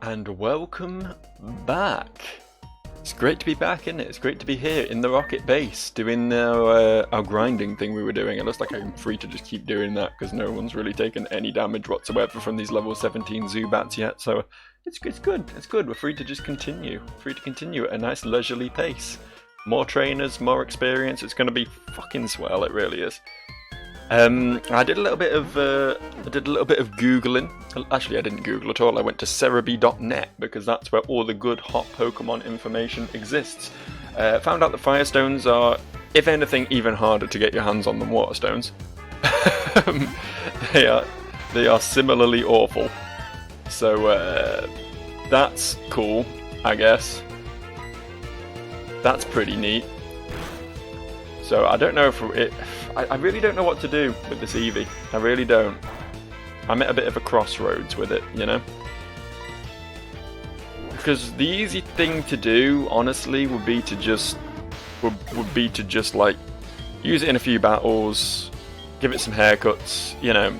and welcome back. It's great to be back, isn't it? It's great to be here in the rocket base doing our grinding thing we were doing. It looks like I'm free to just keep doing that because no one's really taken any damage whatsoever from these level 17 Zubats yet, so it's good. It's good. We're free to just continue. Free to continue at a nice leisurely pace. More trainers, more experience. It's going to be fucking swell. It really is. I did a little bit of googling. Actually, I didn't Google at all. I went to cerebi.net because that's where all the good hot Pokemon information exists. Found out that Firestones are, if anything, even harder to get your hands on than Waterstones. They are similarly awful. So that's cool, I guess. That's pretty neat. So I don't know if I really don't know what to do with this Eevee. I really don't. I'm at a bit of a crossroads with it, you know? Because the easy thing to do, honestly, would be to just like use it in a few battles, give it some haircuts, you know,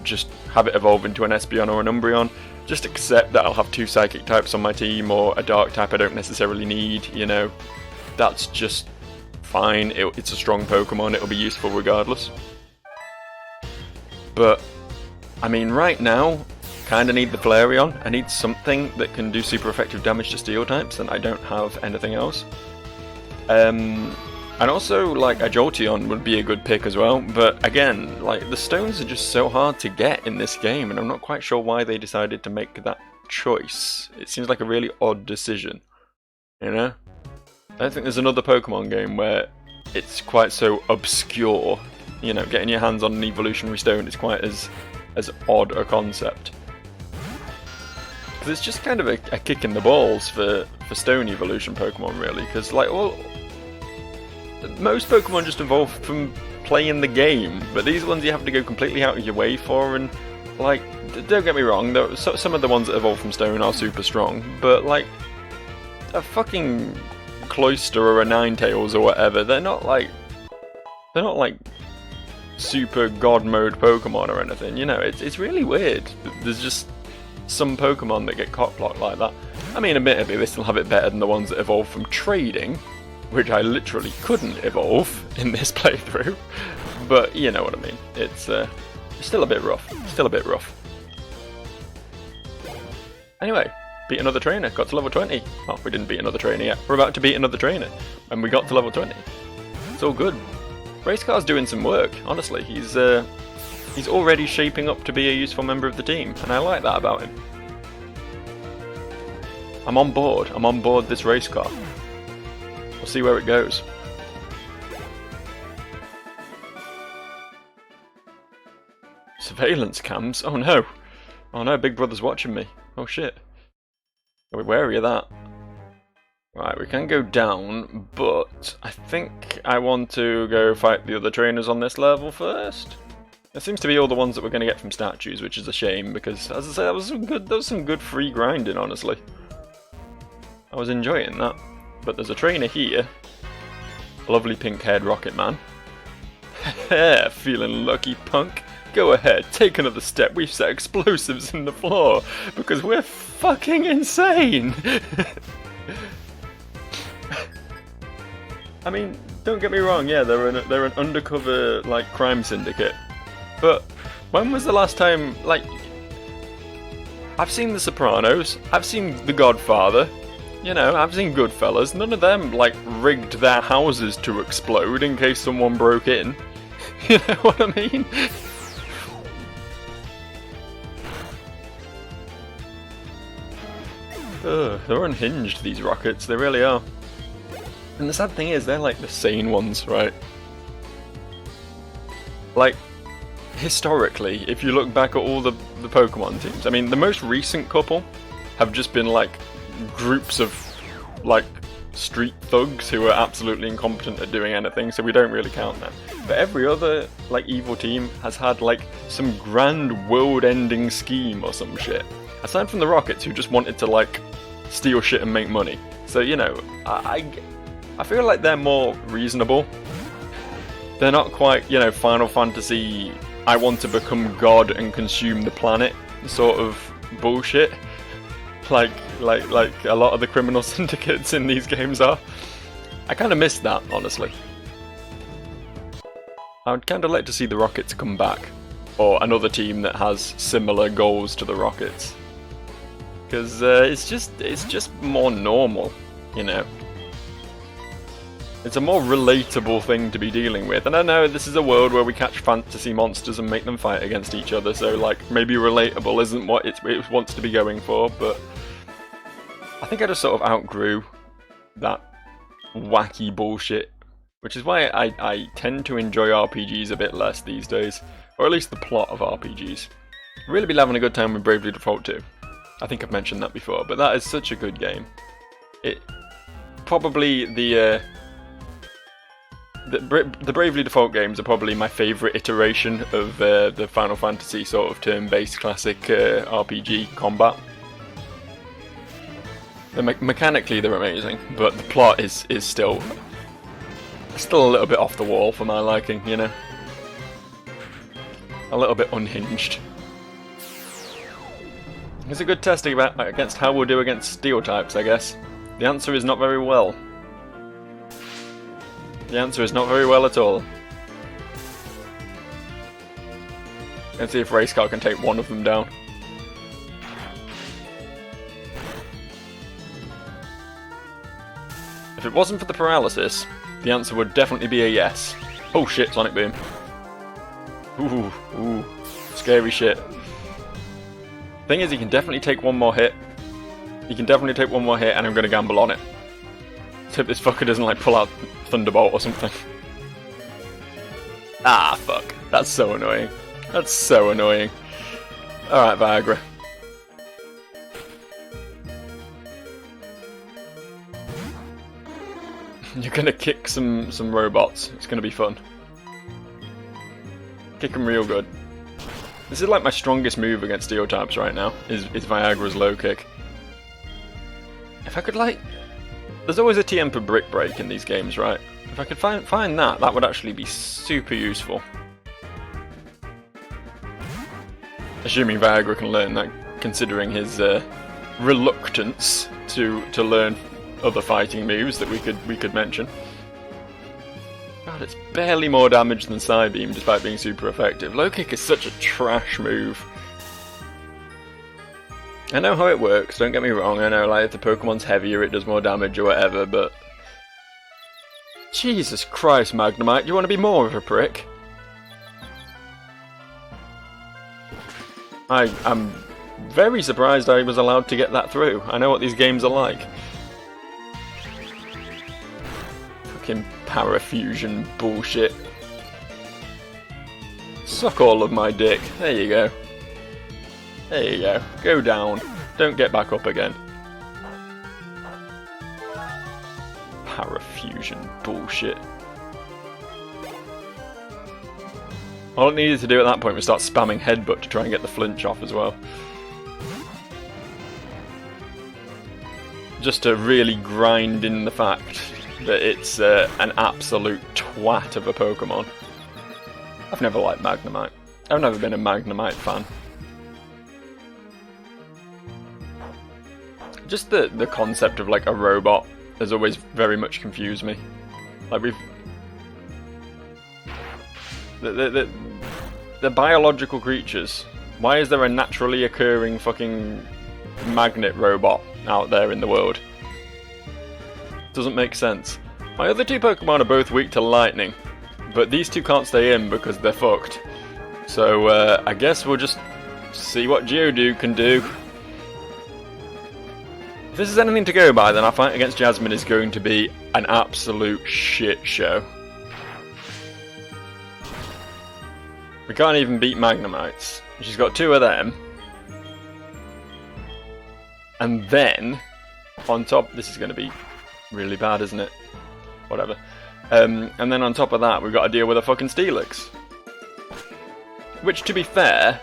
just have it evolve into an Espeon or an Umbreon. Just accept that I'll have two Psychic types on my team or a Dark type I don't necessarily need, you know. That's just fine. It's a strong Pokemon, it'll be useful regardless. But, I mean, right now, kinda need the Flareon. I need something that can do super effective damage to Steel types, and I don't have anything else. And also, like, a Jolteon would be a good pick as well, but again, like, the stones are just so hard to get in this game, and I'm not quite sure why they decided to make that choice. It seems like a really odd decision, you know? I don't think there's another Pokemon game where it's quite so obscure. You know, getting your hands on an evolutionary stone is quite as odd a concept. Because it's just kind of a kick in the balls for stone evolution Pokemon, really. Because, like, most Pokemon just evolve from playing the game, but these ones you have to go completely out of your way for, and, like, don't get me wrong, some of the ones that evolve from stone are super strong, but, like, a fucking Cloyster or a Ninetales or whatever, they're not like super god mode Pokemon or anything, you know. It's really weird. There's just some Pokemon that get cockblocked like that. I mean, admittedly, they still have it better than the ones that evolve from trading, which I literally couldn't evolve in this playthrough, but you know what I mean. It's still a bit rough. Anyway, beat another trainer, got to level 20. Oh, we didn't beat another trainer yet. We're about to beat another trainer, and we got to level 20. It's all good. Racecar's doing some work, honestly. He's already shaping up to be a useful member of the team, and I like that about him. I'm on board this Racecar. We'll see where it goes. Surveillance cams? Oh no! Oh no, Big Brother's watching me. Oh shit. Are we wary of that? Right, we can go down, but I think I want to go fight the other trainers on this level first. There seems to be all the ones that we're going to get from statues, which is a shame, because, as I say, that was some good free grinding, honestly. I was enjoying that. But there's a trainer here. A lovely pink-haired Rocket Man. Feeling lucky, punk? Go ahead, take another step. We've set explosives in the floor because we're fucking insane. I mean, don't get me wrong. Yeah, they're an undercover like crime syndicate. But when was the last time? Like, I've seen The Sopranos. I've seen The Godfather. You know, I've seen Goodfellas. None of them like rigged their houses to explode in case someone broke in. You know what I mean? They're unhinged, these rockets, they really are. And the sad thing is, they're like the sane ones, right? Like, historically, if you look back at all the Pokemon teams, I mean, the most recent couple have just been like groups of like street thugs who are absolutely incompetent at doing anything, so we don't really count them. But every other like evil team has had like some grand world-ending scheme or some shit. Aside from the Rockets, who just wanted to like steal shit and make money. So, you know, I feel like they're more reasonable. They're not quite, you know, Final Fantasy, I want to become God and consume the planet sort of bullshit. like a lot of the criminal syndicates in these games are. I kind of missed that, honestly. I would kind of like to see the Rockets come back, or another team that has similar goals to the Rockets, because it's just more normal, you know. It's a more relatable thing to be dealing with, and I know this is a world where we catch fantasy monsters and make them fight against each other, so like maybe relatable isn't what it wants to be going for, but I think I just sort of outgrew that wacky bullshit, which is why I tend to enjoy RPGs a bit less these days, or at least the plot of RPGs. Really been having a good time with Bravely Default 2. I think I've mentioned that before, but that is such a good game. It probably the Bravely Default games are probably my favourite iteration of the Final Fantasy sort of turn-based classic RPG combat. Mechanically they're amazing, but the plot is still a little bit off the wall for my liking, you know? A little bit unhinged. It's a good test against how we'll do against steel types, I guess. The answer is not very well. The answer is not very well at all. Let's see if Racecar can take one of them down. If it wasn't for the paralysis, the answer would definitely be a yes. Oh shit, Sonic Boom. Ooh, scary shit. Thing is, he can definitely take one more hit. He can definitely take one more hit, and I'm going to gamble on it. Let's hope this fucker doesn't like pull out Thunderbolt or something. Ah, fuck. That's so annoying. That's so annoying. Alright, Viagra. You're gonna kick some robots. It's gonna be fun. Kick them real good. This is like my strongest move against steel types right now, is Viagra's low kick. If I could like... There's always a TM for Brick Break in these games, right? If I could find that would actually be super useful. Assuming Viagra can learn that, considering his reluctance to learn other fighting moves that we could mention. God, it's barely more damage than Psybeam despite being super effective. Low kick is such a trash move. I know how it works, don't get me wrong, I know like if the Pokemon's heavier it does more damage or whatever, but... Jesus Christ, Magnemite, you want to be more of a prick? I'm very surprised I was allowed to get that through. I know what these games are like. Fucking parafusion bullshit. Suck all of my dick. There you go. There you go. Go down. Don't get back up again. Parafusion bullshit. All it needed to do at that point was start spamming headbutt to try and get the flinch off as well. Just to really grind in the fact that it's an absolute twat of a Pokemon. I've never liked Magnemite. I've never been a Magnemite fan. Just the concept of like a robot has always very much confused me. Like the biological creatures. Why is there a naturally occurring fucking magnet robot out there in the world? Doesn't make sense. My other two Pokemon are both weak to lightning, but these two can't stay in because they're fucked. So I guess we'll just see what Geodude can do. If this is anything to go by, then our fight against Jasmine is going to be an absolute shit show. We can't even beat Magnemites. She's got two of them. And then, on top, this is going to be really bad, isn't it? Whatever. And then on top of that, we've got to deal with a fucking Steelix. Which, to be fair,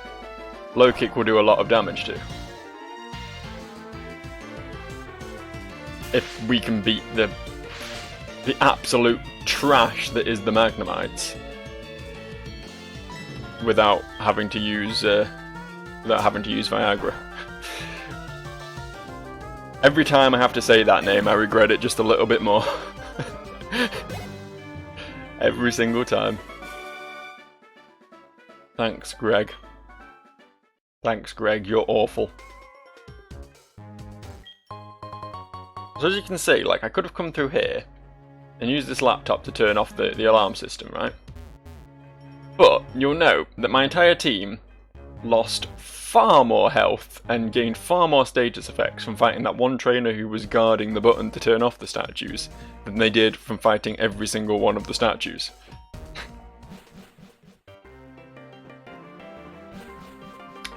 low kick will do a lot of damage to. If we can beat the absolute trash that is the Magnemites. Without having to use Viagra. Every time I have to say that name, I regret it just a little bit more. Every single time. Thanks, Greg. Thanks, Greg. You're awful. So as you can see, like, I could have come through here and used this laptop to turn off the alarm system, right? But you'll note that my entire team lost far more health and gained far more status effects from fighting that one trainer who was guarding the button to turn off the statues than they did from fighting every single one of the statues.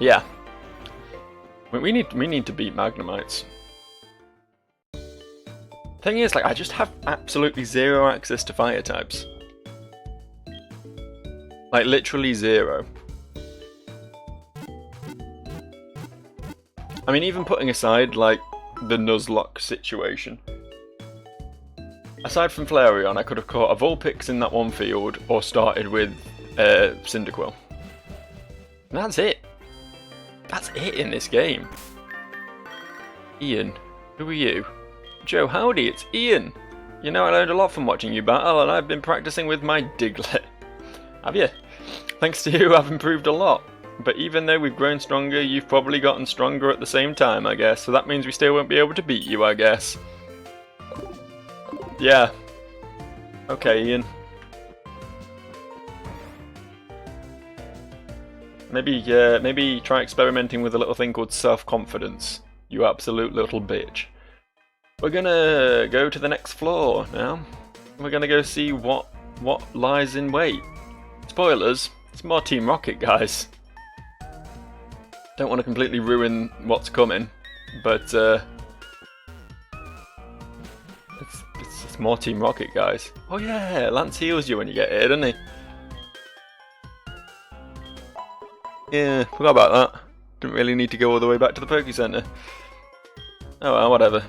Yeah. We need to beat Magnemites. Thing is, like, I just have absolutely zero access to fire types. Like, literally zero. I mean, even putting aside, like, the Nuzlocke situation. Aside from Flareon, I could have caught a Vulpix in that one field, or started with Cyndaquil. And that's it. That's it in this game. Ian, who are you? Joe, howdy, it's Ian. You know, I learned a lot from watching you battle, and I've been practicing with my Diglett. Have you? Thanks to you, I've improved a lot. But even though we've grown stronger, you've probably gotten stronger at the same time, I guess. So that means we still won't be able to beat you, I guess. Yeah. Okay, Ian. Maybe try experimenting with a little thing called self-confidence. You absolute little bitch. We're gonna go to the next floor now. We're gonna go see what lies in wait. Spoilers, it's more Team Rocket, guys. Don't want to completely ruin what's coming, but it's more Team Rocket, guys. Oh yeah, Lance heals you when you get hit, doesn't he? Yeah, forgot about that. Didn't really need to go all the way back to the Poké Center. Oh well, whatever.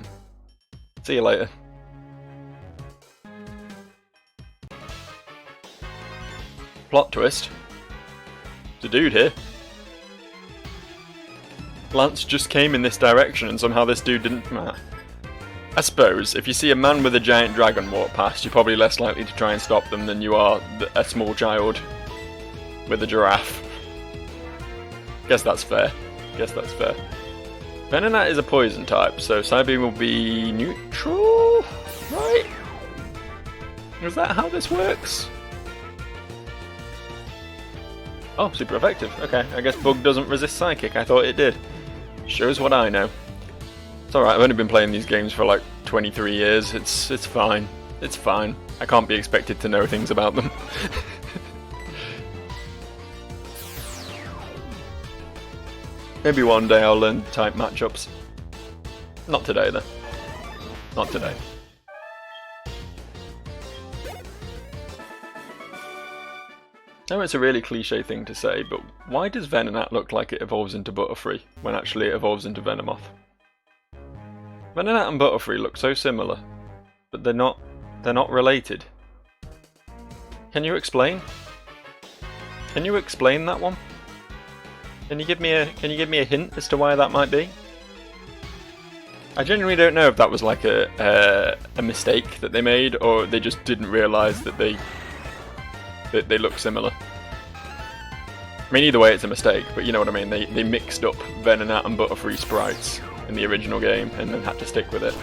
See you later. Plot twist. There's a dude here. Lance just came in this direction and somehow this dude didn't... I suppose, if you see a man with a giant dragon walk past, you're probably less likely to try and stop them than you are a small child with a giraffe. Guess that's fair. Venonat is a poison type, so Psybeam will be neutral, right? Is that how this works? Oh, super effective. Okay, I guess Bug doesn't resist Psychic. I thought it did. Shows what I know. It's alright, I've only been playing these games for like 23 years. It's fine. It's fine. I can't be expected to know things about them. Maybe one day I'll learn type matchups. Not today, though. Not today. I know it's a really cliche thing to say, but why does Venonat look like it evolves into Butterfree when actually it evolves into Venomoth? Venonat and Butterfree look so similar, but they're not related. Can you explain? Can you explain that one? Can you give me a hint as to why that might be? I genuinely don't know if that was like a mistake that they made, or they just didn't realise that they look similar. I mean, either way, it's a mistake, but you know what I mean. They mixed up Venonat and Butterfree sprites in the original game, and then had to stick with it.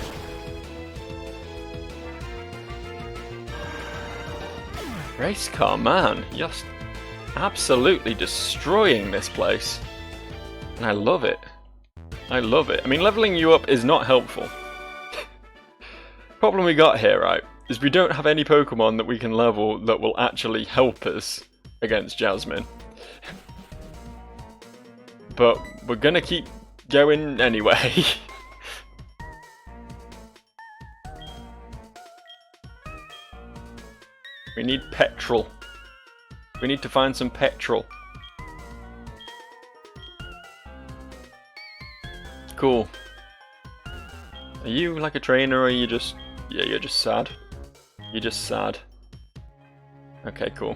Race car, man, just absolutely destroying this place, and I love it. I love it. I mean, leveling you up is not helpful. Problem we got here, right, is we don't have any Pokemon that we can level that will actually help us against Jasmine. But we're gonna keep going anyway. We need petrol. We need to find some petrol. Cool. Are you like a trainer, or are you just... Yeah, you're just sad. You're just sad. Okay, cool.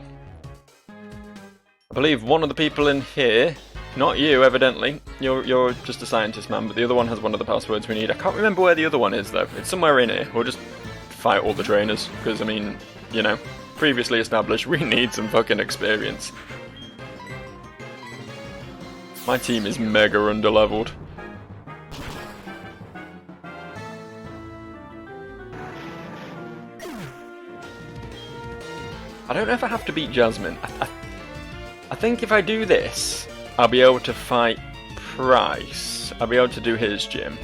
I believe one of the people in here Not you, evidently. You're just a scientist, man, but the other one has one of the passwords we need. I can't remember where the other one is, though. It's somewhere in here. We'll just fight all the trainers, because, I mean, you know, previously established, we need some fucking experience. My team is mega underleveled. I don't know if I have to beat Jasmine. I think if I do this, I'll be able to fight Price. I'll be able to do his gym.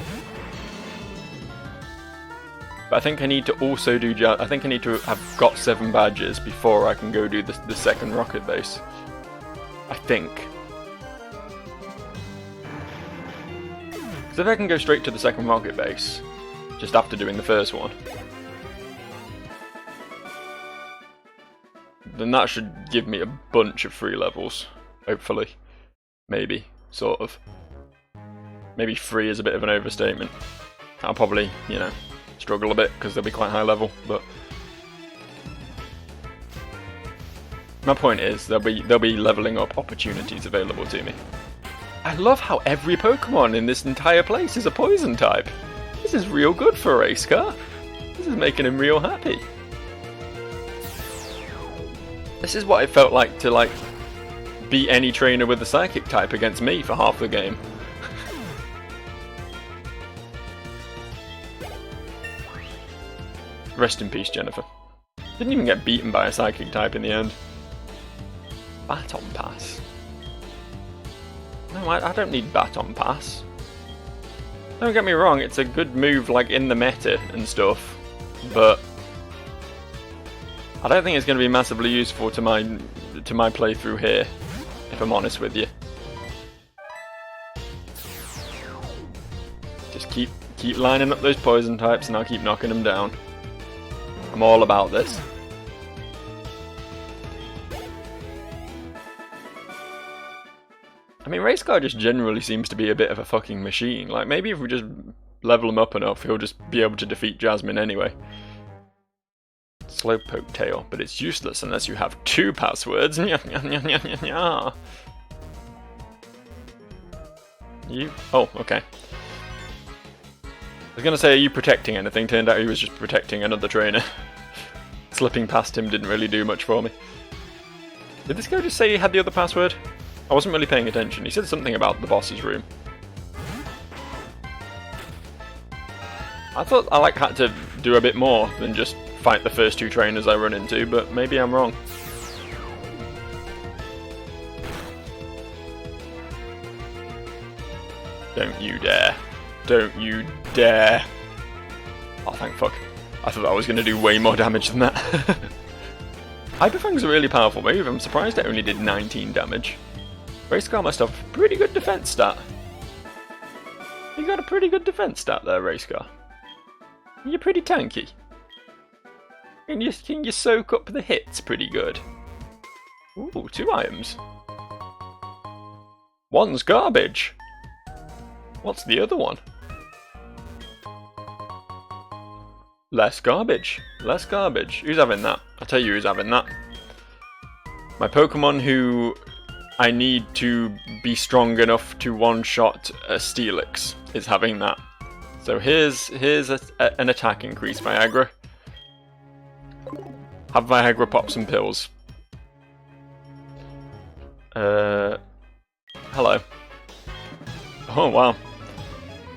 But I think I need to also do... I think I need to have got 7 badges before I can go do the second rocket base. I think. Because if I can go straight to the second rocket base, just after doing the first one, then that should give me a bunch of free levels, hopefully. Maybe, sort of. Maybe free is a bit of an overstatement. I'll probably, you know, struggle a bit because they'll be quite high level, but my point is there'll be leveling up opportunities available to me. I love how every Pokemon in this entire place is a poison type. This is real good for a race car. This is making him real happy. This is what it felt like to, like, beat any trainer with a psychic type against me for half the game. Rest in peace, Jennifer. Didn't even get beaten by a psychic type in the end. Baton Pass. No, I don't need Baton Pass. Don't get me wrong, it's a good move, like, in the meta and stuff, but I don't think it's going to be massively useful to my playthrough here, if I'm honest with you. Just keep lining up those poison types and I'll keep knocking them down. I'm all about this. I mean, Race Car just generally seems to be a bit of a fucking machine. Like, maybe if we just level him up enough, he'll just be able to defeat Jasmine anyway. Slowpoke tail, but it's useless unless you have 2 passwords. You? Oh, okay. I was gonna say, are you protecting anything? Turned out he was just protecting another trainer. Slipping past him didn't really do much for me. Did this guy just say he had the other password? I wasn't really paying attention. He said something about the boss's room. I thought I had to do a bit more than just fight the first 2 trainers I run into, but maybe I'm wrong. Don't you dare. Don't you dare. Oh, thank fuck. I thought I was going to do way more damage than that. Hyper Fang's a really powerful move. I'm surprised it only did 19 damage. Race Car must have a pretty good defense stat. You got a pretty good defense stat there, Race Car. You're pretty tanky. Can you soak up the hits pretty good? Ooh, 2 items. One's garbage. What's the other one? Less garbage. Less garbage. Who's having that? I'll tell you who's having that. My Pokemon who I need to be strong enough to one-shot a Steelix is having that. So here's an attack increase, Viagra. Have Viagra pop some pills. Hello. Oh, wow.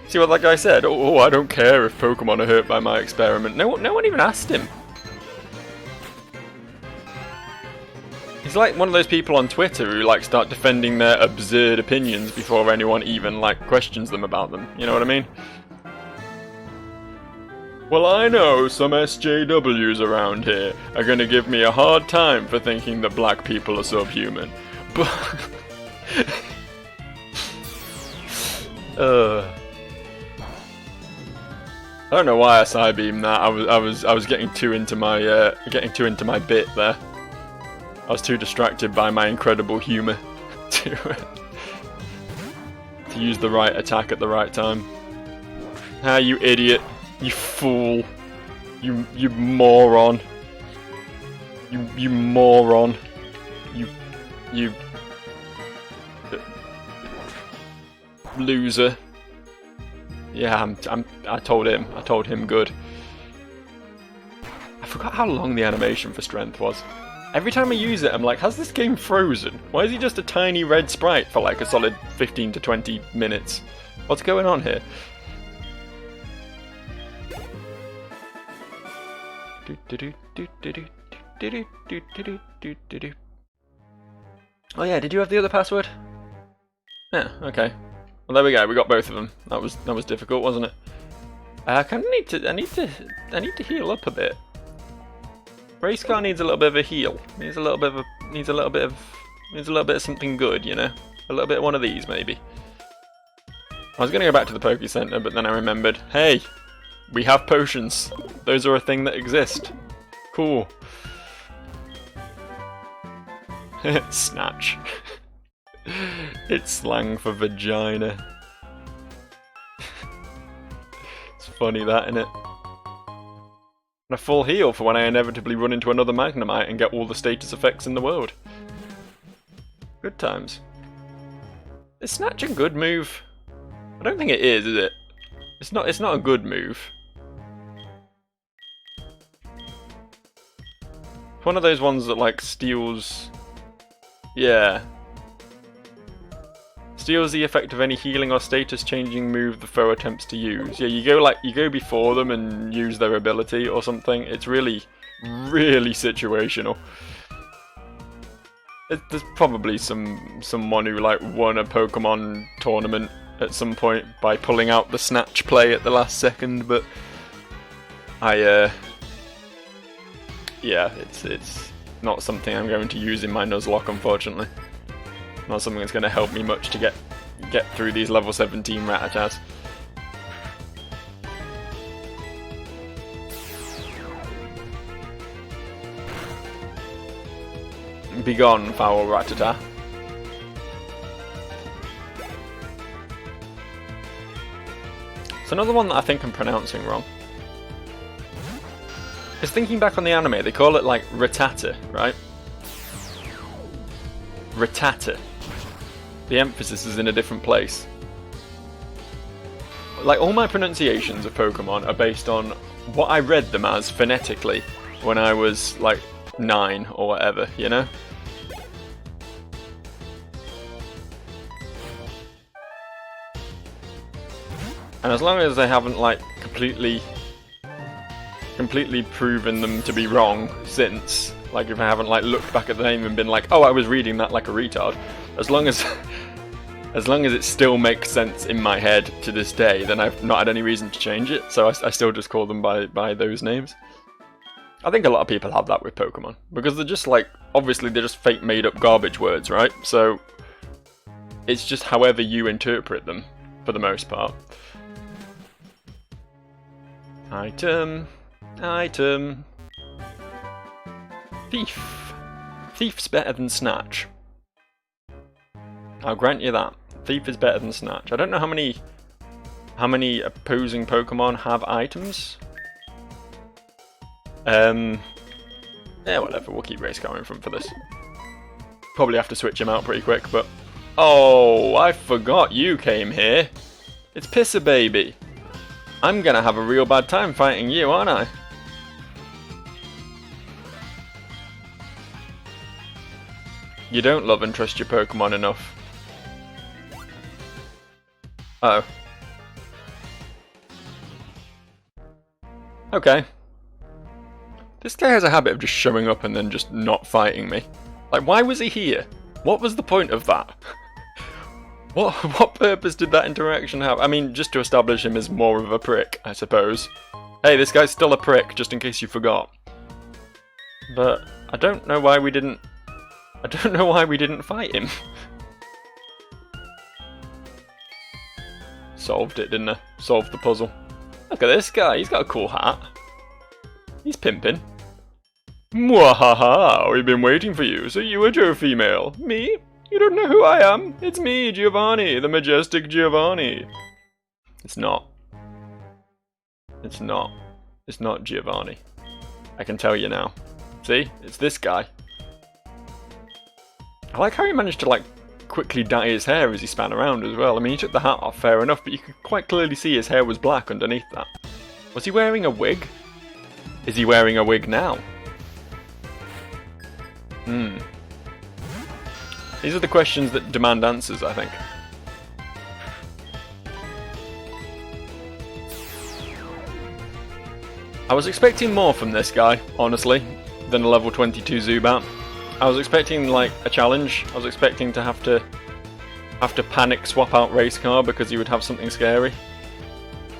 See what that guy said? Oh, I don't care if Pokemon are hurt by my experiment. No one even asked him. He's like one of those people on Twitter who like start defending their absurd opinions before anyone even like questions them about them. You know what I mean? Well, I know some SJWs around here are gonna give me a hard time for thinking that black people are subhuman, but I don't know why I side-beamed that. I was getting too into my bit there. I was too distracted by my incredible humour to use the right attack at the right time. Ah, you idiot! You fool! You moron! You moron! You loser. Yeah, I told him good. I forgot how long the animation for strength was. Every time I use it, I'm like, has this game frozen? Why is he just a tiny red sprite for like a solid 15 to 20 minutes? What's going on here? Oh yeah, did you have the other password? Yeah, okay. Well, there we go. We got both of them. That was difficult, wasn't it? I need to heal up a bit. Race car needs a little bit of a heal. Needs a little bit of something good, you know. A little bit of one of these, maybe. I was gonna go back to the Poké Center, but then I remembered, hey, we have potions. Those are a thing that exist. Cool. Snatch. It's slang for vagina. It's funny that, innit? And a full heal for when I inevitably run into another Magnemite and get all the status effects in the world. Good times. Is Snatch a good move? I don't think it is it? It's not a good move. It's one of those ones that like steals... Yeah. Steals the effect of any healing or status changing move the foe attempts to use. Yeah, you go before them and use their ability or something. It's really, really situational. There's probably someone who like won a Pokemon tournament at some point by pulling out the snatch play at the last second, but yeah, it's not something I'm going to use in my Nuzlocke, unfortunately. Not something that's going to help me much to get through these level 17 Rattatas. Begone, foul Rattata. It's another one that I think I'm pronouncing wrong. Because thinking back on the anime, they call it like Rattata, right? Rattata. The emphasis is in a different place. Like, all my pronunciations of Pokemon are based on what I read them as phonetically when I was, like, 9 or whatever, you know? And as long as they haven't, like, completely proven them to be wrong since, like, if I haven't, like, looked back at the name and been like, oh, I was reading that like a retard, as long as it still makes sense in my head to this day, then I've not had any reason to change it, so I still just call them by those names. I think a lot of people have that with Pokemon, because they're just like, obviously they're just fake made up garbage words, right? So, it's just however you interpret them, for the most part. Item. Thief. Thief's better than Snatch. I'll grant you that. Thief is better than Snatch. I don't know how many opposing Pokemon have items. Yeah, whatever. We'll keep race car in front for this. Probably have to switch him out pretty quick, but... Oh, I forgot you came here. It's Pisser Baby. I'm gonna have a real bad time fighting you, aren't I? You don't love and trust your Pokemon enough. Uh oh. Okay. This guy has a habit of just showing up and then just not fighting me. Like, why was he here? What was the point of that? What purpose did that interaction have? I mean, just to establish him as more of a prick, I suppose. Hey, this guy's still a prick, just in case you forgot. But I don't know why we didn't fight him. Solved it, didn't I? Solved the puzzle. Look at this guy, he's got a cool hat. He's pimping. Mwahaha, we've been waiting for you, so you a Joe female. Me? You don't know who I am? It's me, Giovanni, the majestic Giovanni. It's not. It's not. It's not Giovanni. I can tell you now. See? It's this guy. I like how he managed to, like, quickly dye his hair as he span around as well. I mean, he took the hat off, fair enough, but you could quite clearly see his hair was black underneath that. Was he wearing a wig? Is he wearing a wig now? These are the questions that demand answers, I think. I was expecting more from this guy, honestly, than a level 22 Zubat. I was expecting, like, a challenge. I was expecting to have to panic swap out Race Car because he would have something scary.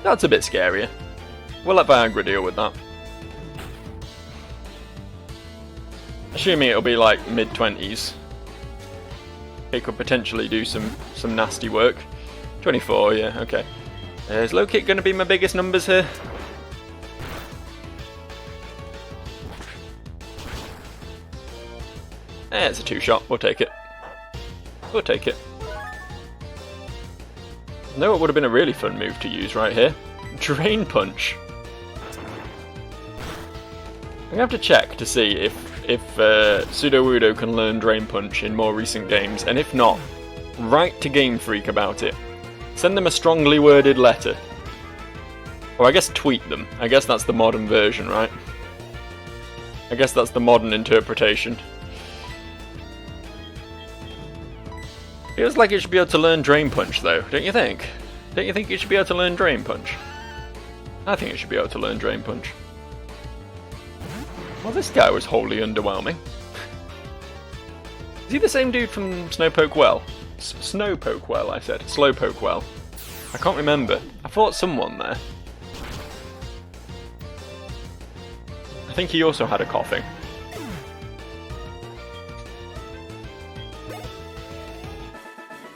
That's a bit scarier. We'll let Viagra deal with that. Assuming it'll be like mid-20s. It could potentially do some nasty work. 24, yeah, okay. Is low kick going to be my biggest numbers here? It's a 2-shot, we'll take it. We'll take it. No, it would have been a really fun move to use right here. Drain Punch. I'm going to have to check to see if Sudowoodo can learn Drain Punch in more recent games, and if not, write to Game Freak about it. Send them a strongly worded letter. Or I guess tweet them. I guess that's the modern version, right? I guess that's the modern interpretation. Feels like it should be able to learn Drain Punch though, don't you think? Don't you think it should be able to learn Drain Punch? I think it should be able to learn Drain Punch. Well, this guy was wholly underwhelming. Is he the same dude from Snowpoke Well? Snowpoke Well, I said. Slowpoke Well. I can't remember. I thought someone there. I think he also had a coughing.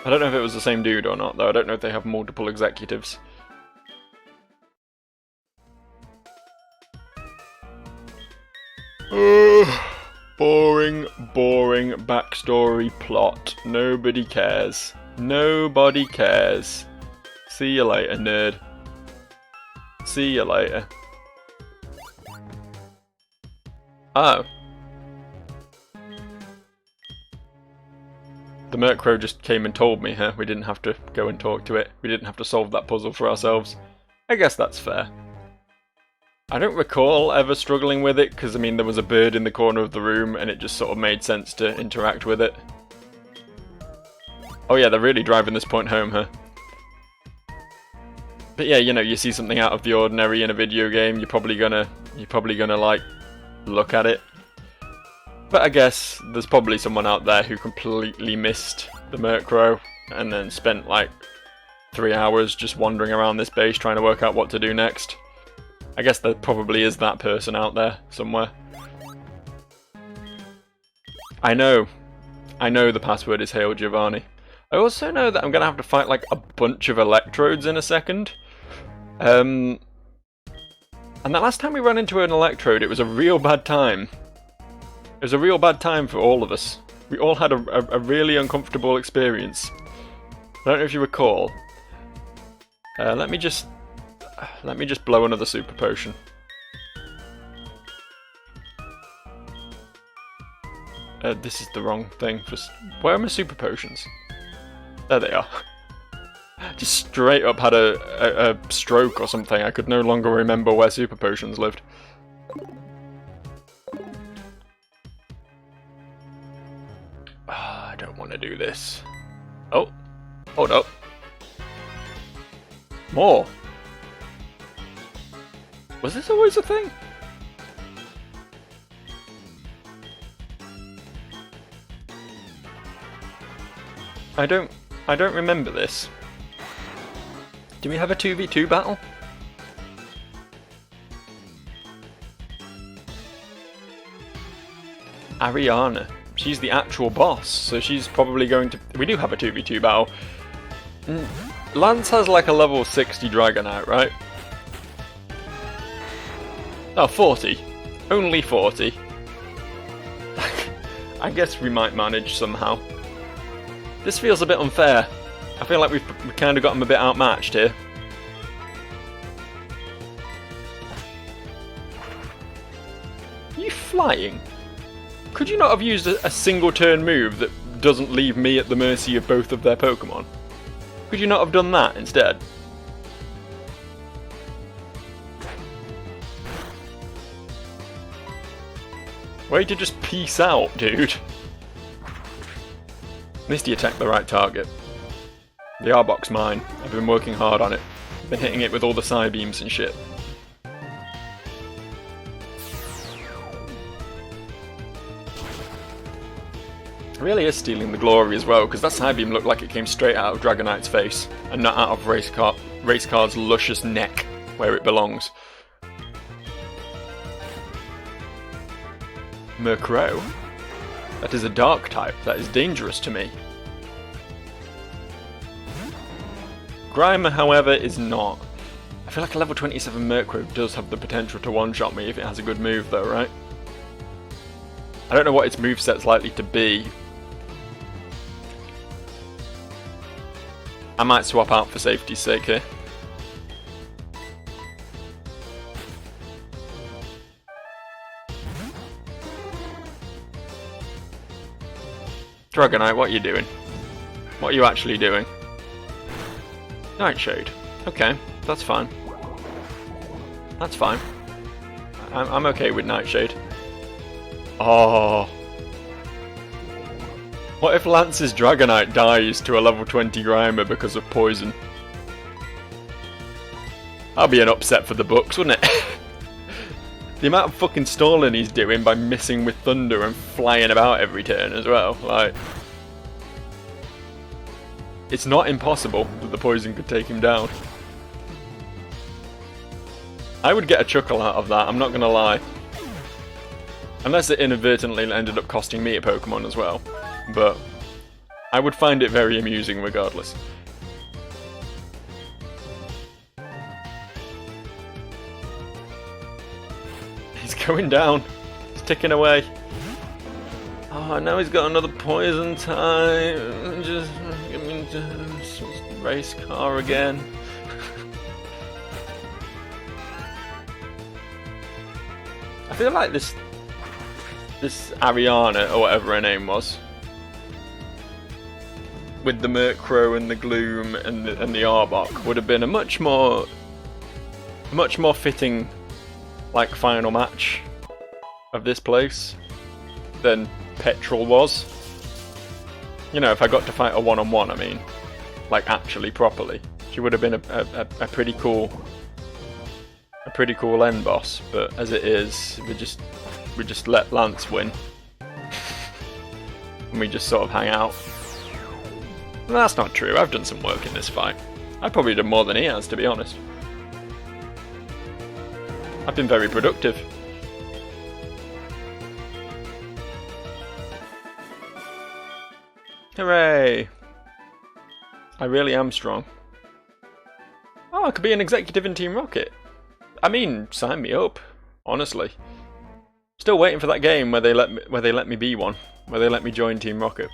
I don't know if it was the same dude or not, though. I don't know if they have multiple executives. Boring backstory plot. Nobody cares. Nobody cares. See you later, nerd. See you later. Oh. The Murkrow just came and told me, huh? We didn't have to go and talk to it. We didn't have to solve that puzzle for ourselves. I guess that's fair. I don't recall ever struggling with it, because I mean there was a bird in the corner of the room and it just sort of made sense to interact with it. Oh yeah, they're really driving this point home, huh? But yeah, you know, you see something out of the ordinary in a video game, you're probably gonna like look at it. But I guess there's probably someone out there who completely missed the Murkrow and then spent like 3 hours just wandering around this base trying to work out what to do next. I guess there probably is that person out there somewhere. I know the password is Hail Giovanni. I also know that I'm gonna have to fight like a bunch of Electrodes in a second. And that last time we ran into an Electrode, it was a real bad time. It was a real bad time for all of us. We all had a really uncomfortable experience. I don't know if you recall. Let me just blow another super potion. This is the wrong thing. Where are my super potions? There they are. Just straight up had a stroke or something. I could no longer remember where super potions lived. I don't want to do this. Oh, hold up. More. Was this always a thing? I don't remember this. Do we have a 2v2 battle? Ariana. She's the actual boss, so she's probably going to... We do have a 2v2 battle. Lance has like a level 60 Dragonite, right? Oh, 40. Only 40. I guess we might manage somehow. This feels a bit unfair. I feel like we've kind of got him a bit outmatched here. Are you flying? Could you not have used a single turn move that doesn't leave me at the mercy of both of their Pokemon? Could you not have done that instead? Way to just peace out, dude. At least he attacked the right target. The Arbok's mine. I've been working hard on it. Been hitting it with all the Psybeams and shit. It really is stealing the glory as well, because that Psybeam looked like it came straight out of Dragonite's face, and not out of Race Card's luscious neck, where it belongs. Murkrow? That is a dark type, that is dangerous to me. Grimer, however, is not. I feel like a level 27 Murkrow does have the potential to one-shot me if it has a good move though, right? I don't know what its moveset's likely to be. I might swap out for safety's sake here. Dragonite, what are you doing? What are you actually doing? Nightshade. Okay, that's fine. That's fine. I'm okay with Nightshade. Oh. What if Lance's Dragonite dies to a level 20 Grimer because of poison? That'd be an upset for the books, wouldn't it? The amount of fucking stalling he's doing by missing with Thunder and flying about every turn as well, like... It's not impossible that the poison could take him down. I would get a chuckle out of that, I'm not gonna lie. Unless it inadvertently ended up costing me a Pokemon as well. But I would find it very amusing regardless. He's going down. He's ticking away. Oh, now he's got another poison type. Just give me race car again. I feel like this Ariana, or whatever her name was, with the Murkrow and the Gloom and the Arbok, would have been a much more fitting, like, final match of this place than Petrol was. You know, if I got to fight a one-on-one, I mean, like actually properly, she would have been a pretty cool end boss. But as it is, we just let Lance win, and we just sort of hang out. Well, that's not true. I've done some work in this fight. I've probably done more than he has, to be honest. I've been very productive. Hooray! I really am strong. Oh, I could be an executive in Team Rocket. I mean, sign me up, honestly. Still waiting for that game where they let me be one, where they let me join Team Rocket.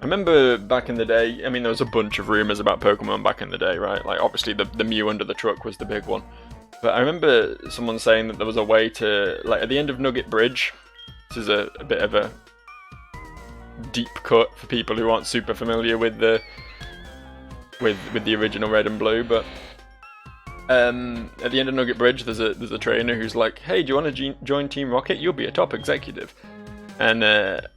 I remember back in the day, I mean, there was a bunch of rumours about Pokemon back in the day, right? Like, obviously the Mew under the truck was the big one. But I remember someone saying that there was a way to, like, at the end of Nugget Bridge, this is a bit of a deep cut for people who aren't super familiar with the original Red and Blue, but at the end of Nugget Bridge, there's a trainer who's like, "Hey, do you want to join Team Rocket? You'll be a top executive." And there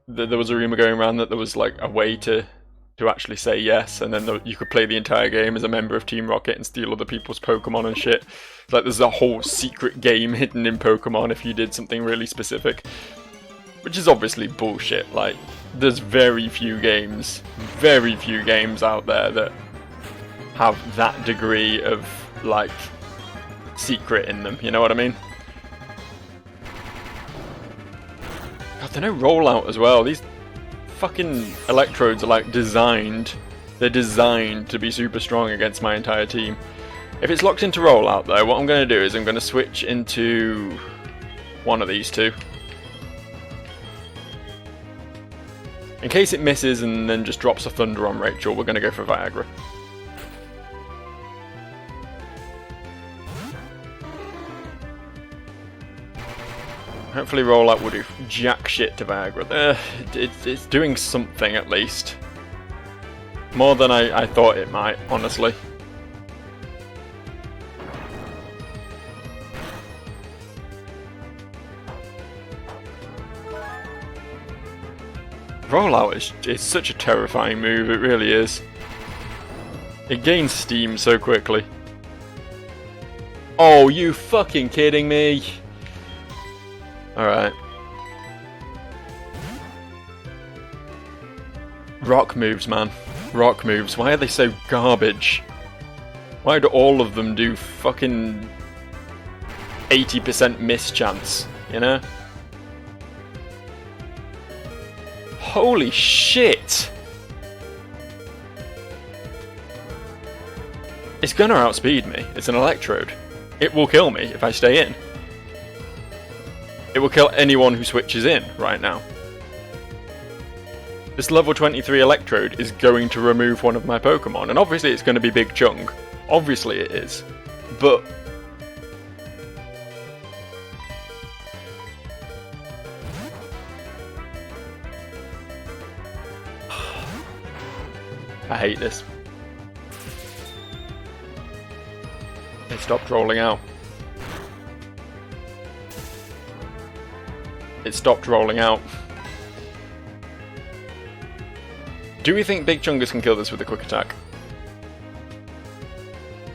was a rumor going around that there was like a way to actually say yes, and then you could play the entire game as a member of Team Rocket and steal other people's Pokemon and shit. Like, there's a whole secret game hidden in Pokemon if you did something really specific. Which is obviously bullshit. Like, there's very few games out there that have that degree of, like, secret in them, you know what I mean? God, they're no rollout as well. These fucking electrodes are, like, designed. They're designed to be super strong against my entire team. If it's locked into rollout, though, what I'm going to do is I'm going to switch into one of these two. In case it misses and then just drops a Thunder on Rachel, we're going to go for Viagra. Hopefully rollout will do jack shit to Viagra. It's doing something at least. More than I thought it might, honestly. Rollout is such a terrifying move, it really is. It gains steam so quickly. Oh, you fucking kidding me? Alright. Rock moves, man. Rock moves. Why are they so garbage? Why do all of them do fucking 80% miss chance, you know? Holy shit! It's gonna outspeed me. It's an electrode. It will kill me if I stay in. It will kill anyone who switches in right now. This level 23 electrode is going to remove one of my Pokemon, and obviously it's going to be Big Chung. Obviously it is. But I hate this. It stopped rolling out. It stopped rolling out. Do we think Big Chungus can kill this with a quick attack?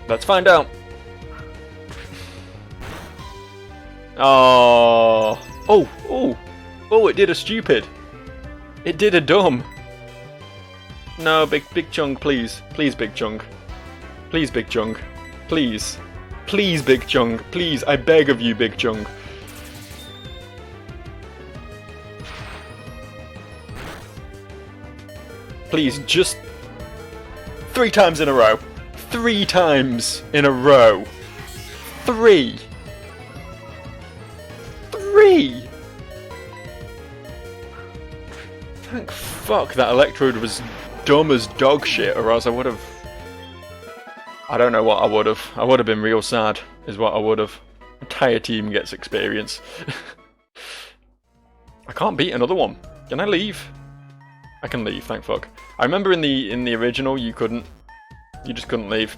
Let's find out. Oh, it did a stupid. It did a dumb. No, Big Chung, please, Big Chung, please, Big Chung, please, Big Chung, please, I beg of you, Big Chung. Please, just 3 times in a row. 3 times in a row. 3. Thank fuck that electrode was dumb as dog shit, or else I would have... I don't know what I would have. I would have been real sad, is what I would have. Entire team gets experience. I can't beat another one. Can I leave? I can leave, thank fuck. I remember in the original you couldn't. You just couldn't leave.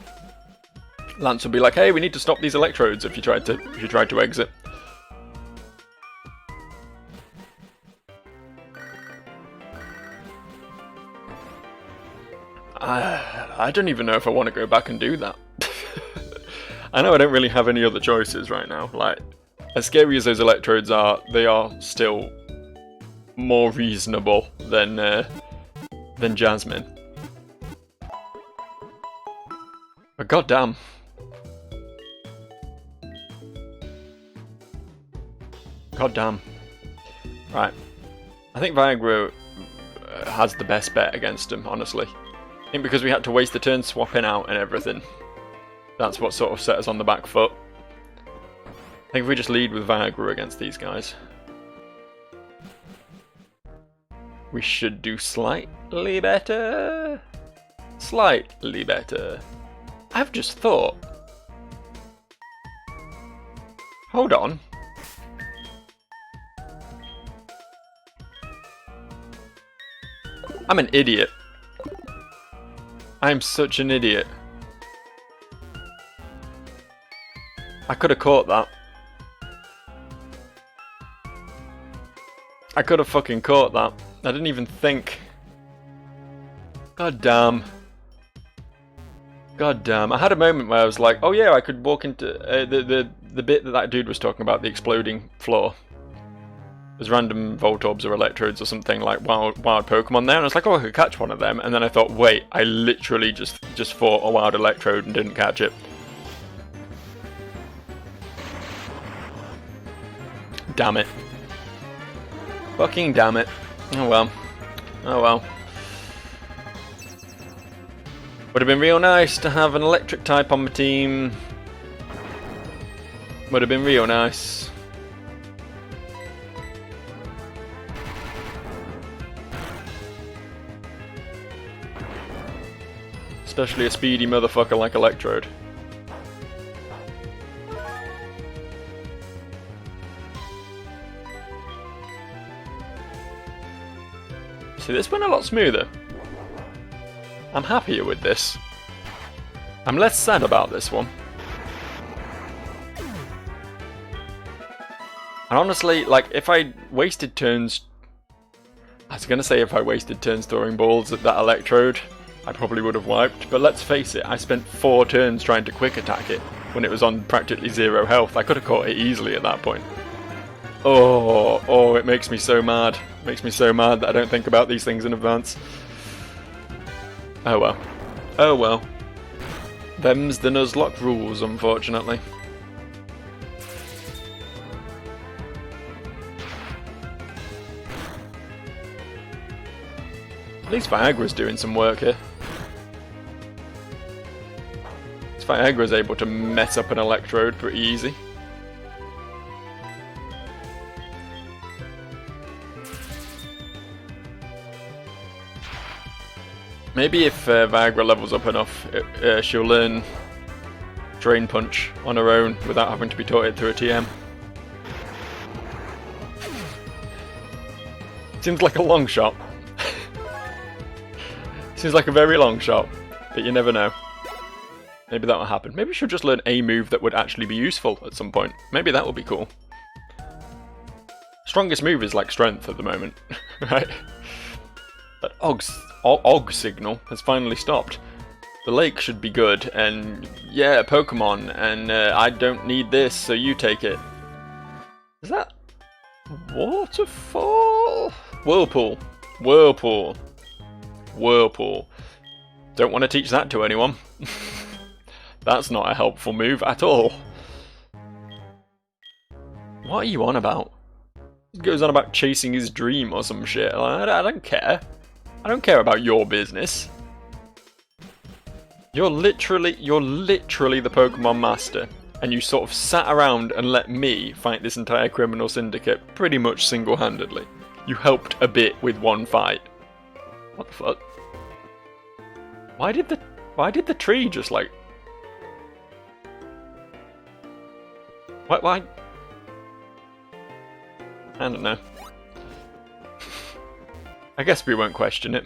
Lance would be like, "Hey, we need to stop these electrodes," if you tried to exit. I don't even know if I want to go back and do that. I know I don't really have any other choices right now. Like, as scary as those electrodes are, they are still more reasonable than Jasmine. But goddamn. Goddamn. Right. I think Viagra has the best bet against him, honestly. I think because we had to waste the turn swapping out and everything. That's what sort of set us on the back foot. I think if we just lead with Viagra against these guys, we should do slightly better. Slightly better. I've just thought. Hold on. I'm an idiot. I'm such an idiot. I could have caught that. I could have fucking caught that. I didn't even think. God damn. God damn. I had a moment where I was like, oh yeah, I could walk into the bit that dude was talking about, the exploding floor. There's random Voltorbs or Electrodes or something like wild Pokemon there, and I was like, oh, I could catch one of them, and then I thought, wait, I literally just fought a wild Electrode and didn't catch it. Damn it. Fucking damn it. Oh well. Oh well. Would have been real nice to have an electric type on my team. Would have been real nice. Especially a speedy motherfucker like Electrode. See, this went a lot smoother. I'm happier with this. I'm less sad about this one. And honestly, like, if I wasted turns... I was going to say if I wasted turns throwing balls at that electrode, I probably would have wiped. But let's face it, I spent 4 turns trying to quick attack it when it was on practically 0 health. I could have caught it easily at that point. Oh, it makes me so mad. It makes me so mad that I don't think about these things in advance. Oh well. Oh well. Them's the Nuzlocke rules, unfortunately. At least Viagra's doing some work here. At least Viagra's able to mess up an electrode pretty easy. Maybe if Viagra levels up enough, she'll learn Drain Punch on her own without having to be taught it through a TM. Seems like a long shot. Seems like a very long shot, but you never know. Maybe that will happen. Maybe she'll just learn a move that would actually be useful at some point. Maybe that would be cool. Strongest move is like strength at the moment, right? That Og signal has finally stopped. The lake should be good, and yeah, Pokémon, and I don't need this, so you take it. Is that waterfall? Whirlpool. Whirlpool. Whirlpool. Don't want to teach that to anyone. That's not a helpful move at all. What are you on about? He goes on about chasing his dream or some shit. Like, I don't care. I don't care about your business. You're literally the Pokemon master, and you sort of sat around and let me fight this entire criminal syndicate pretty much single-handedly. You helped a bit with one fight. What the fuck? Why did the tree just like... Why? I don't know. I guess we won't question it.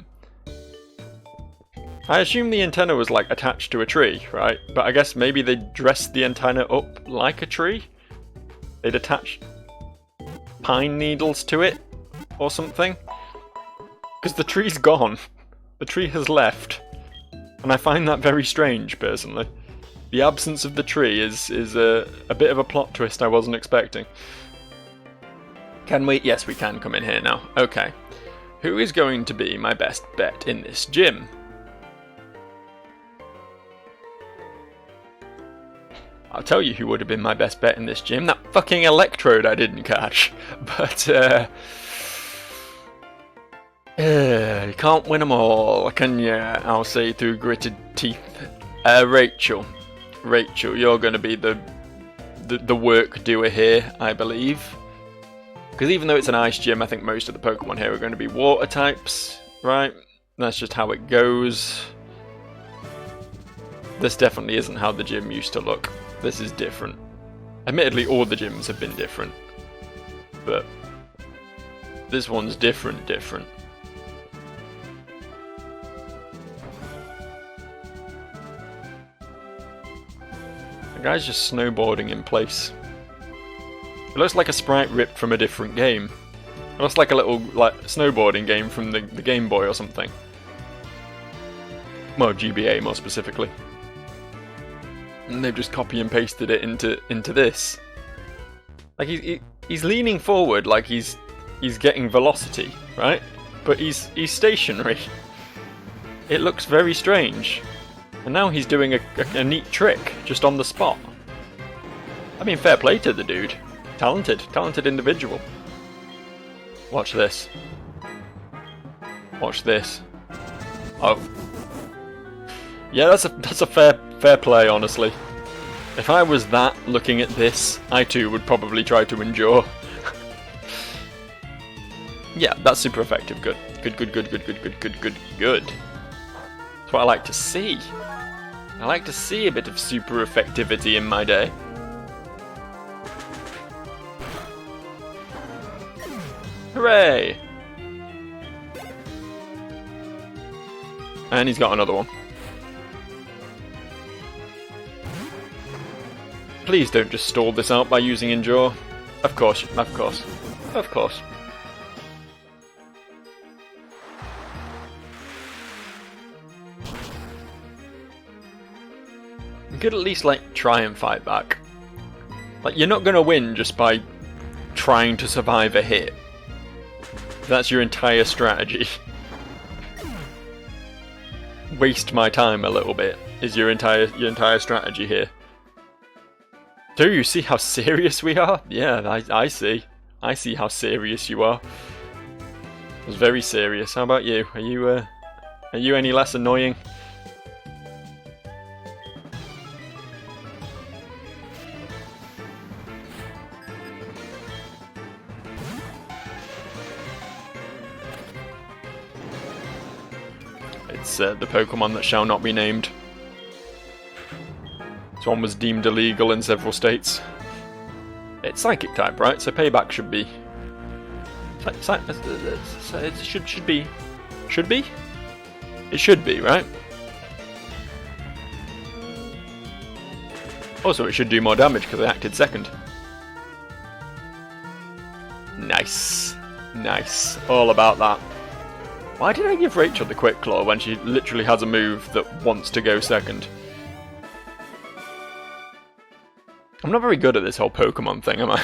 I assume the antenna was like attached to a tree, right? But I guess maybe they dressed the antenna up like a tree? They'd attach pine needles to it or something? Because the tree's gone. The tree has left. And I find that very strange, personally. The absence of the tree is a bit of a plot twist I wasn't expecting. Can we? Yes, we can come in here now. Okay. Who is going to be my best bet in this gym? I'll tell you who would have been my best bet in this gym. That fucking electrode I didn't catch. But, you can't win them all, can you? I'll say through gritted teeth. Rachel. Rachel, you're going to be the work doer here, I believe. Because even though it's an ice gym, I think most of the Pokemon here are going to be water types, right? That's just how it goes. This definitely isn't how the gym used to look. This is different. Admittedly, all the gyms have been different. But this one's different. The guy's just snowboarding in place. It looks like a sprite ripped from a different game. It looks like a little snowboarding game from the Game Boy or something. Well, GBA more specifically. And they've just copy and pasted it into this. Like he's leaning forward like he's getting velocity, right? But he's stationary. It looks very strange. And now he's doing a neat trick just on the spot. I mean, fair play to the dude. Talented individual. Watch this. Watch this. Oh. Yeah, that's a fair play, honestly. If I was that looking at this, I too would probably try to endure. Yeah, that's super effective. Good. Good. That's what I like to see. I like to see a bit of super effectivity in my day. Hooray! And he's got another one. Please don't just stall this out by using Endure. Of course, of course, of course. You could at least, like, try and fight back. Like, you're not gonna win just by trying to survive a hit. That's your entire strategy. Waste my time a little bit is your entire strategy here. Do you see how serious we are? Yeah, I see. I see how serious you are. It was very serious. How about you? Are you any less annoying? It's the Pokemon that shall not be named. This one was deemed illegal in several states. It's Psychic type, right? So payback should be... It should be... Should be? It should be, right? Also, it should do more damage because I acted second. Nice. Nice. All about that. Why did I give Rachel the Quick Claw when she literally has a move that wants to go second? I'm not very good at this whole Pokemon thing, am I?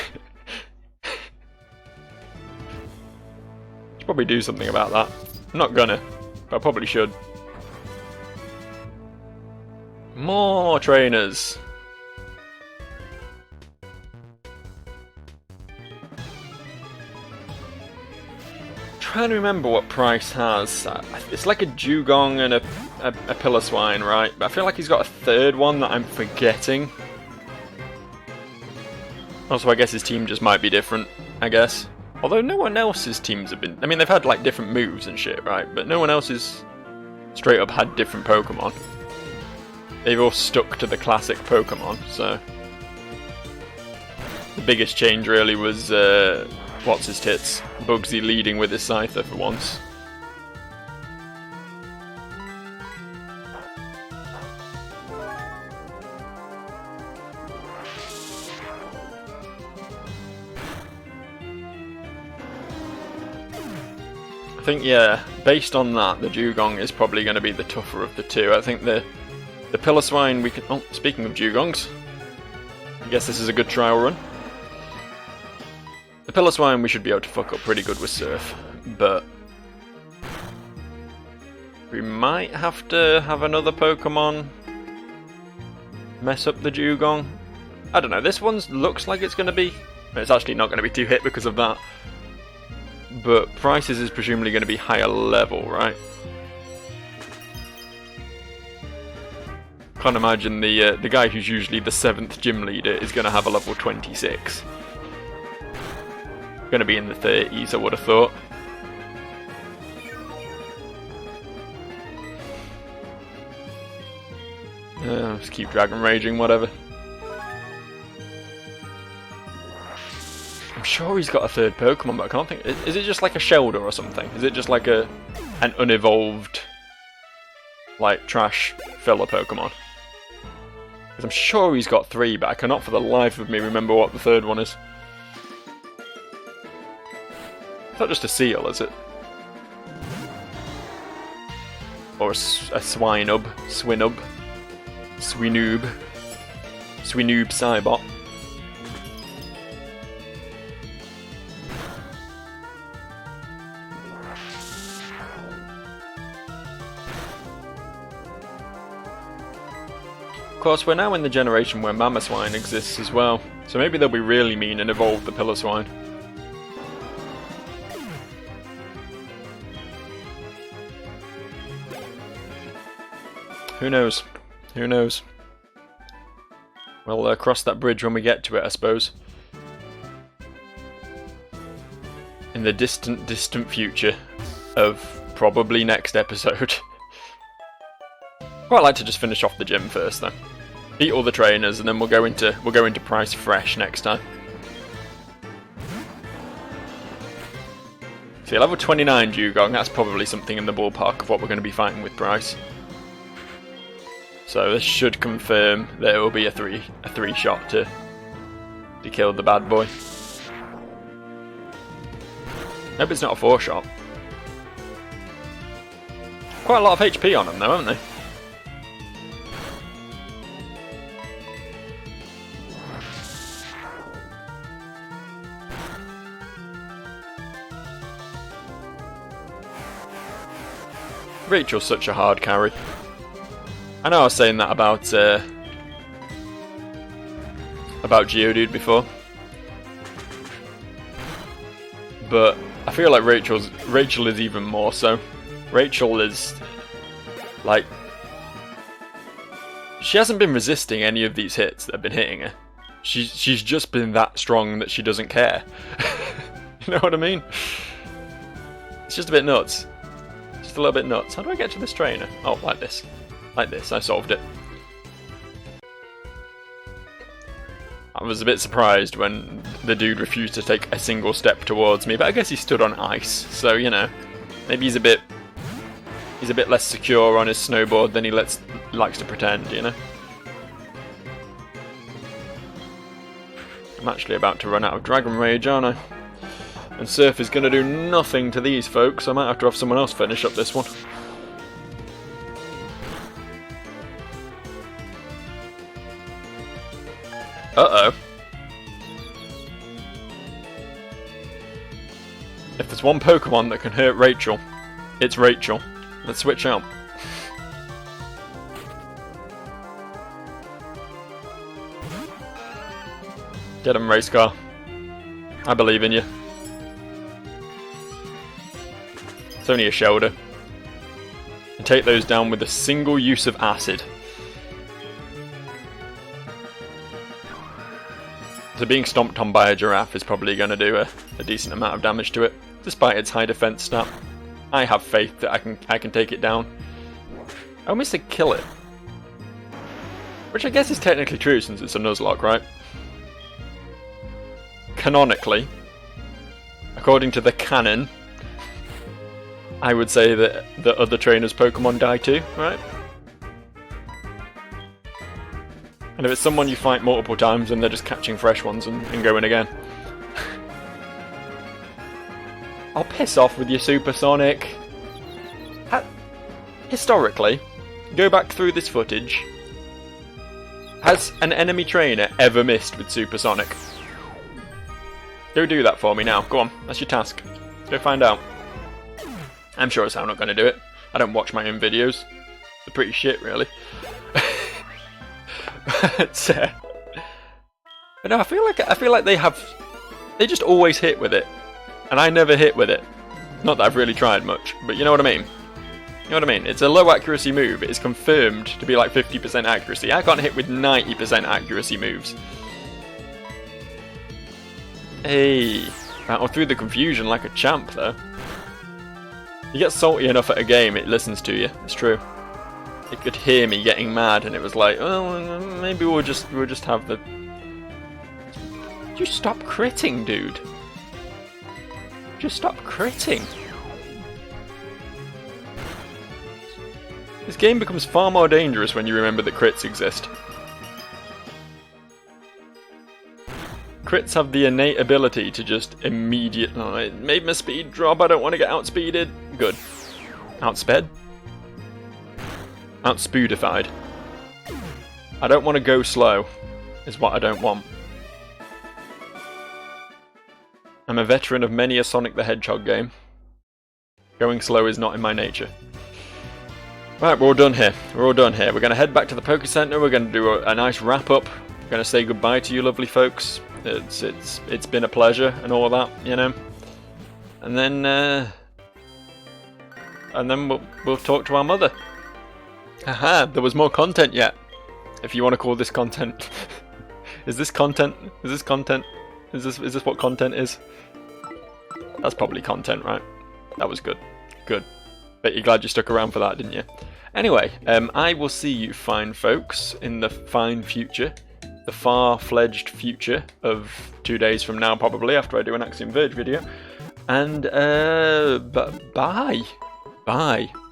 Should probably do something about that. I'm not gonna, but I probably should. More trainers. Trying to remember what Price has. It's like a Dugong and a Piloswine, right? But I feel like he's got a third one that I'm forgetting. Also, I guess his team just might be different, I guess. Although no one else's teams have been... I mean, they've had, like, different moves and shit, right? But no one else's straight up had different Pokemon. They've all stuck to the classic Pokemon, so... The biggest change, really, was, what's-his-tits? Bugsy leading with his Scyther for once. I think, yeah, based on that, the Dugong is probably going to be the tougher of the two. I think the Piloswine we can... Oh, speaking of Dugongs, I guess this is a good trial run. The Piloswine we should be able to fuck up pretty good with Surf, but... we might have to have another Pokemon mess up the Dugong. I don't know, this one looks like it's going to be... It's actually not going to be 2-hit because of that. But Price's is presumably going to be higher level, right? Can't imagine the guy who's usually the 7th gym leader is going to have a level 26. Going to be in the 30s, I would have thought. Just keep Dragon Raging, whatever. I'm sure he's got a third Pokemon, but I can't think... Is it just like a Shelder or something? Is it just like an unevolved, like, trash filler Pokemon? Because I'm sure he's got 3, but I cannot for the life of me remember what the third one is. It's not just a Seal, is it? Or a Swinub, Swinub, Swinoob, Swinoob Cybot. Of course, we're now in the generation where Mamoswine exists as well, so maybe they'll be really mean and evolve the Piloswine. Who knows? Who knows? We'll cross that bridge when we get to it, I suppose. In the distant, distant future of probably next episode. Quite like to just finish off the gym first, though. Beat all the trainers, and then we'll go into Price fresh next time. See, level 29 Dugong, that's probably something in the ballpark of what we're going to be fighting with Bryce. So this should confirm that it will be a three shot to kill the bad boy. Hope it's not a 4 shot. Quite a lot of HP on them though, haven't they? Rachel's such a hard carry. I know I was saying that about Geodude before, but I feel like Rachel is even more so. Rachel is like, she hasn't been resisting any of these hits that have been hitting her. She's just been that strong that she doesn't care. You know what I mean? It's just a bit nuts. Just a little bit nuts. How do I get to this trainer? Oh, like this. Like this. I solved it. I was a bit surprised when the dude refused to take a single step towards me, but I guess he stood on ice, so you know, maybe he's a bit less secure on his snowboard than he likes to pretend, you know. I'm actually about to run out of Dragon Rage, aren't I? And Surf is going to do nothing to these folks, so I might have to have someone else finish up this one. Uh-oh. If there's one Pokemon that can hurt Rachel, it's Rachel. Let's switch out. Get him, race car. I believe in you. It's only a shoulder. And take those down with a single use of acid. So being stomped on by a giraffe is probably going to do a decent amount of damage to it, despite its high defense stat. I have faith that I can take it down. I almost said kill it. Which I guess is technically true since it's a Nuzlocke, right? Canonically, according to the canon, I would say that the other trainer's Pokemon die too, right? And if it's someone you fight multiple times and they're just catching fresh ones and going again. I'll piss off with your Supersonic. Historically, go back through this footage. Has an enemy trainer ever missed with Supersonic? Go do that for me now. Go on, that's your task. Go find out. I'm sure as hell not going to do it. I don't watch my own videos. They're pretty shit, really. But no, I feel like they just always hit with it, and I never hit with it. Not that I've really tried much, but you know what I mean. You know what I mean? It's a low accuracy move. It's confirmed to be like 50% accuracy. I can't hit with 90% accuracy moves. Hey, battle through the confusion like a champ, though. You get salty enough at a game, it listens to you. It's true. It could hear me getting mad, and it was like, oh, maybe we'll just have the. Just stop critting, dude. Just stop critting. This game becomes far more dangerous when you remember that crits exist. Crits have the innate ability to just immediately. Oh, it made my speed drop. I don't want to get outspeeded. Good. Outsped? Outspoodified. I don't want to go slow, is what I don't want. I'm a veteran of many a Sonic the Hedgehog game. Going slow is not in my nature. Right, we're all done here. We're all done here. We're going to head back to the Poké Center. We're going to do a nice wrap up. We're going to say goodbye to you lovely folks. It's been a pleasure and all that, you know. And then we'll talk to our mother. Haha, there was more content yet. If you want to call this content. Is this content? Is this content? Is this what content is? That's probably content, right? That was good. Good. Bet you're glad you stuck around for that, didn't you? Anyway, I will see you fine folks in the fine future. The far-fledged future of 2 days from now, probably, after I do an Axiom Verge video. And bye. Bye.